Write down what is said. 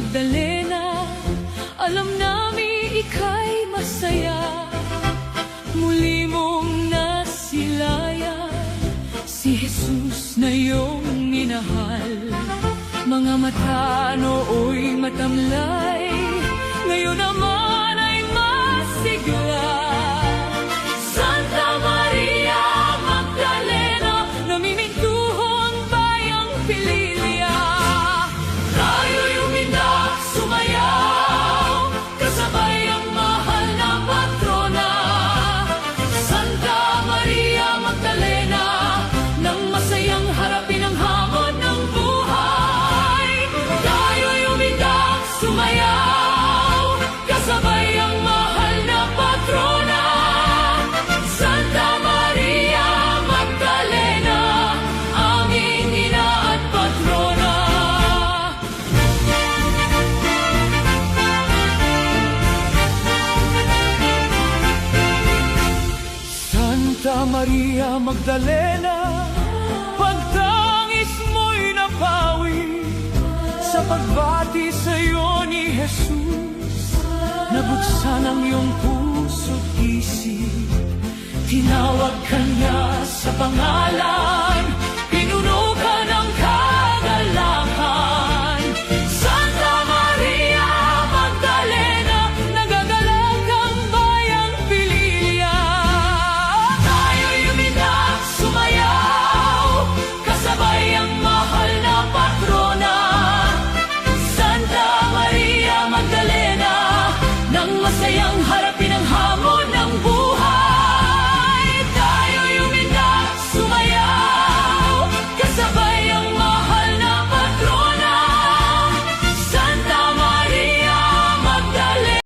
Magdalena, alam namin ika'y masaya. Muli mong nasilayan si Jesus na iyong minahal. Mga mata nooy matamlay, ngayon naman ay masigla. Santa Maria Magdalena, namimintuhong bayang Pililya. Tayo'y umindak, sumayaw, kasabay ang mahal na patrona. Santa Maria Magdalena, nang masayang harapin ang hamon ng buhay. Tayo'y umindak, sumayaw, kasabay ang mahal na patrona. Santa Maria Magdalena, aming ina at patrona. Santa Maria Magdalena, pagtangis mo'y napawi sa pagbati sa'yo ni Jesus. Nabuksan ang iyong puso't isip, tinawag ka niya sa pangalan.